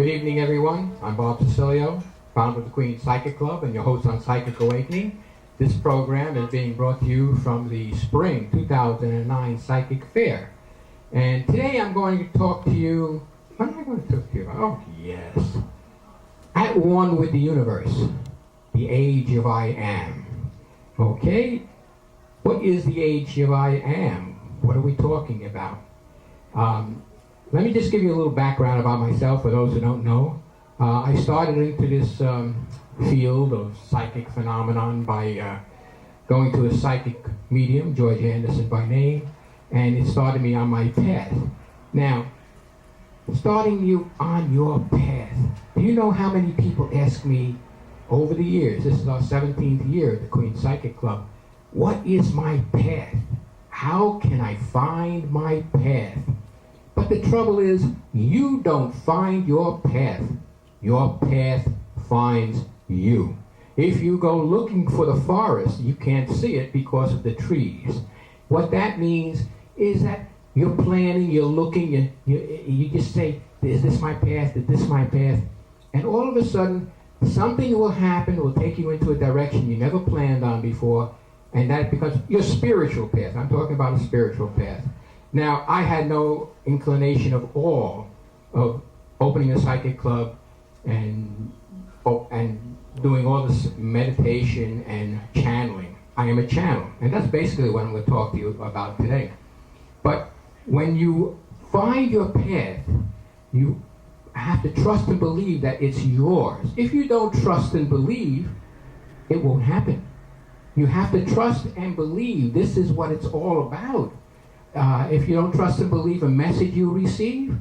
Good evening, everyone. I'm Bob Cecilio, founder of the Queen Psychic Club and your host on Psychic Awakening. This program is being brought to you from the Spring 2009 Psychic Fair. And today I'm going to talk to you, what am I going to talk to you about? Oh, yes. At one with the universe, the age of I am. Okay? What is the age of I am? What are we talking about? Let me just give you a little background about myself for those who don't know. I started into this field of psychic phenomenon by going to a psychic medium, George Anderson by name, and it started me on my path. Now, starting you on your path, do you know how many people ask me over the years, this is our 17th year at the Queen Psychic Club, what is my path? How can I find my path? But the trouble is, you don't find your path. Your path finds you. If you go looking for the forest, you can't see it because of the trees. What that means is that you're planning, you're looking, you just say, is this my path? Is this my path? And all of a sudden, something will happen, will take you into a direction you never planned on before, and that becomes your spiritual path. I'm talking about a spiritual path. Now, I had no inclination of all of opening a psychic club and doing all this meditation and channeling. I am a channel, and that's basically what I'm going to talk to you about today. But when you find your path, you have to trust and believe that it's yours. If you don't trust and believe, it won't happen. You have to trust and believe this is what it's all about. If you don't trust and believe a message you receive,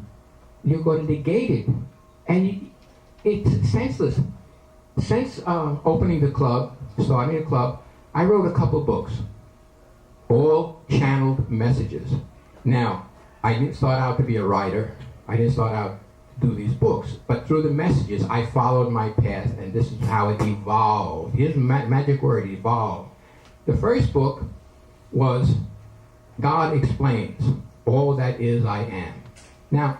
you're going to negate it. And it's senseless. Since opening the club, starting the club, I wrote a couple books, all channeled messages. Now, I didn't start out to be a writer. I didn't start out to do these books. But through the messages, I followed my path, and this is how it evolved. Here's the magic word, evolved. The first book was God Explains, All That Is I Am. Now,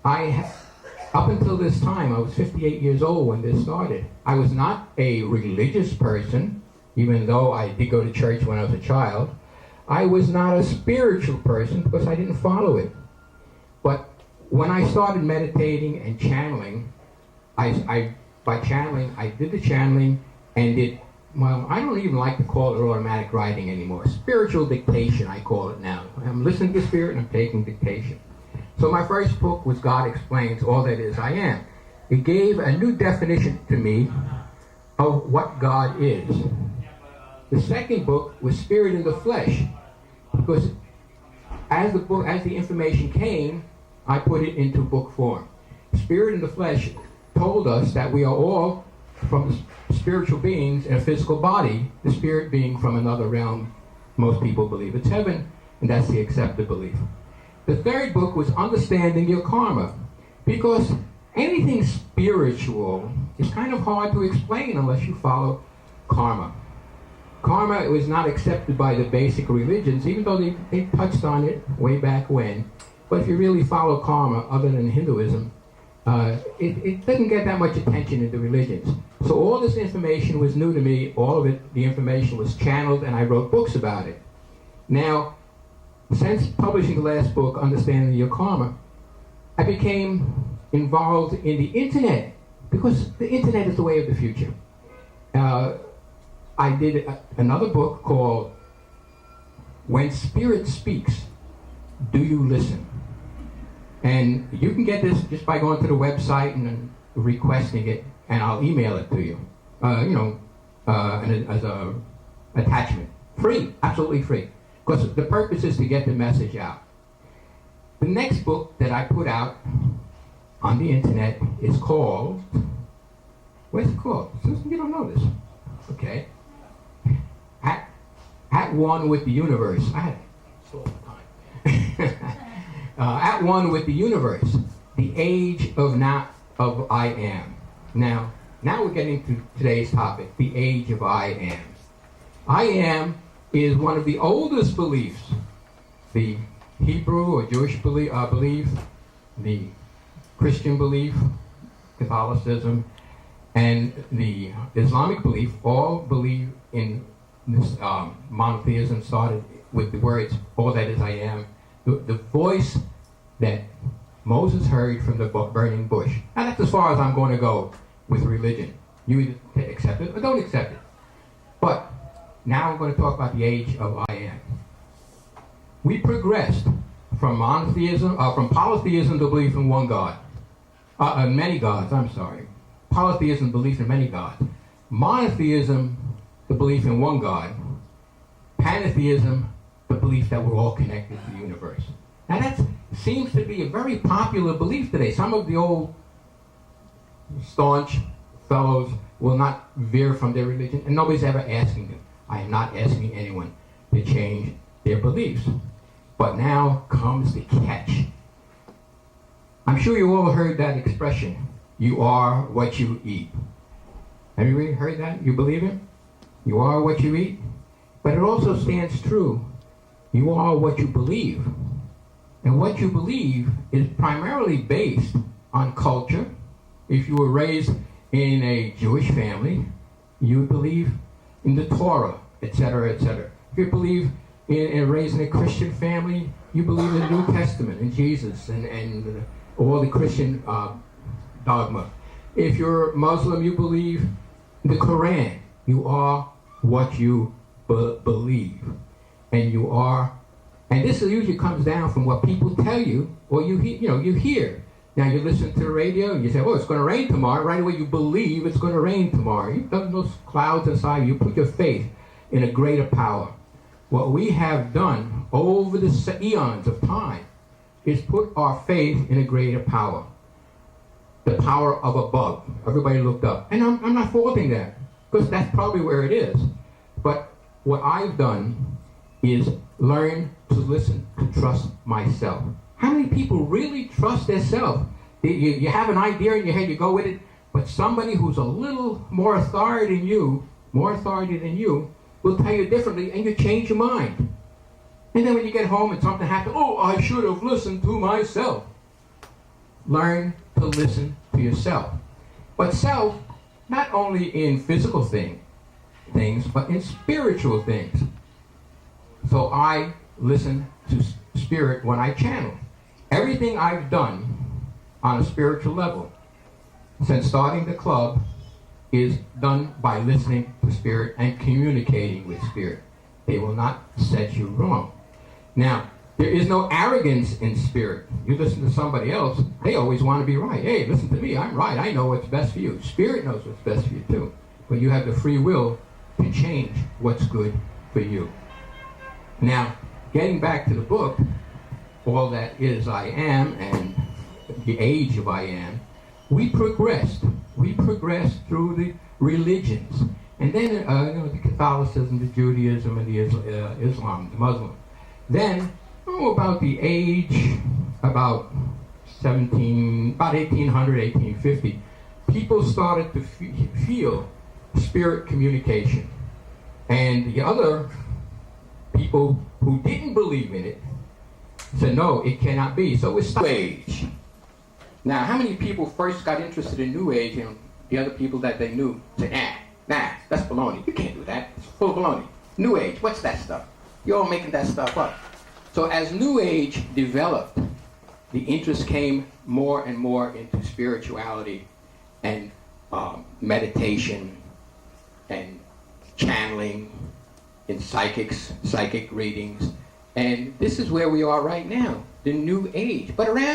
up until this time, I was 58 years old when this started. I was not a religious person, even though I did go to church when I was a child. I was not a spiritual person because I didn't follow it. But when I started meditating and channeling, by channeling, I did the channeling and did, well, I don't even like to call it automatic writing anymore. Spiritual dictation, I call it now. I'm listening to Spirit and I'm taking dictation. So my first book was God Explains All That Is I Am. It gave a new definition to me of what God is. The second book was Spirit in the Flesh, because as the information came, I put it into book form. Spirit in the Flesh told us that we are all from spiritual beings in a physical body, the spirit being from another realm. Most people believe it's heaven, and that's the accepted belief. The third book was Understanding Your Karma, because anything spiritual is kind of hard to explain unless you follow karma. Karma was not accepted by the basic religions, even though they touched on it way back when. But if you really follow karma, other than Hinduism, it doesn't get that much attention in the religions. So all this information was new to me. All of it, the information was channeled, and I wrote books about it. Now, since publishing the last book, Understanding Your Karma, I became involved in the internet, because the internet is the way of the future. I did another book called When Spirit Speaks, Do You Listen? And you can get this just by going to the website and requesting it, and I'll email it to you. As a attachment. Free, absolutely free. Because the purpose is to get the message out. The next book that I put out on the internet is called, what's it called? You don't know this. Okay. At One with the Universe. I had it all the time. At One with the Universe, the age of I am. Now we're getting to today's topic, the age of I am. I am is one of the oldest beliefs. The Hebrew or Jewish belief, the Christian belief, Catholicism, and the Islamic belief all believe in this monotheism. Started with the words, "All that is I am," the voice that Moses heard from the burning bush. Now that's as far as I'm going to go with religion. You either accept it or don't accept it. But now I'm going to talk about the age of I am. We progressed from monotheism, from polytheism to belief in one God. Many gods, I'm sorry. Polytheism, belief in many gods. Monotheism, the belief in one God. Pantheism, the belief that we're all connected to the universe. Now that seems to be a very popular belief today. Some of the old staunch fellows will not veer from their religion, and nobody's ever asking them. I am not asking anyone to change their beliefs. But now comes the catch. I'm sure you all heard that expression, you are what you eat. Have you really heard that? You believe it? You are what you eat? But it also stands true. You are what you believe. And what you believe is primarily based on culture. If you were raised in a Jewish family, you believe in the Torah, etc., etc. If you believe raised in a Christian family, you believe in the New Testament, in Jesus, and all the Christian dogma. If you're Muslim, you believe in the Quran. You are what you believe. And you are, and this usually comes down from what people tell you, or you hear. Now you listen to the radio, and you say, oh, it's going to rain tomorrow. Right away you believe it's going to rain tomorrow. You put those clouds inside, you put your faith in a greater power. What we have done over the eons of time is put our faith in a greater power. The power of above. Everybody looked up. And I'm not faulting that, because that's probably where it is. But what I've done is learn to listen, to trust myself. How many people really trust themselves? You have an idea in your head, you go with it, but somebody who's a little more authority than you, will tell you differently, and you change your mind. And then when you get home and something happens, oh, I should have listened to myself. Learn to listen to yourself. But self, not only in physical things, but in spiritual things. So I listen to spirit when I channel. Everything I've done on a spiritual level since starting the club is done by listening to spirit and communicating with spirit. They will not set you wrong. Now, there is no arrogance in spirit. You listen to somebody else, they always want to be right. Hey, listen to me, I'm right, I know what's best for you. Spirit knows what's best for you too. But you have the free will to change what's good for you. Now, getting back to the book, All That Is I Am and the Age of I Am, we progressed. We progressed through the religions. And then the Catholicism, the Judaism, and the Islam, the Muslim. Then, about the age, about 1800, 1850, people started to feel spirit communication. And the other people who didn't believe in it said, no, it cannot be. So it's New Age. Now, how many people first got interested in New Age, and the other people that they knew said, nah, that's baloney. You can't do that. It's full of baloney. New Age, what's that stuff? You're all making that stuff up. So as New Age developed, the interest came more and more into spirituality and meditation and channeling in psychic readings. And this is where we are right now, the New Age. But around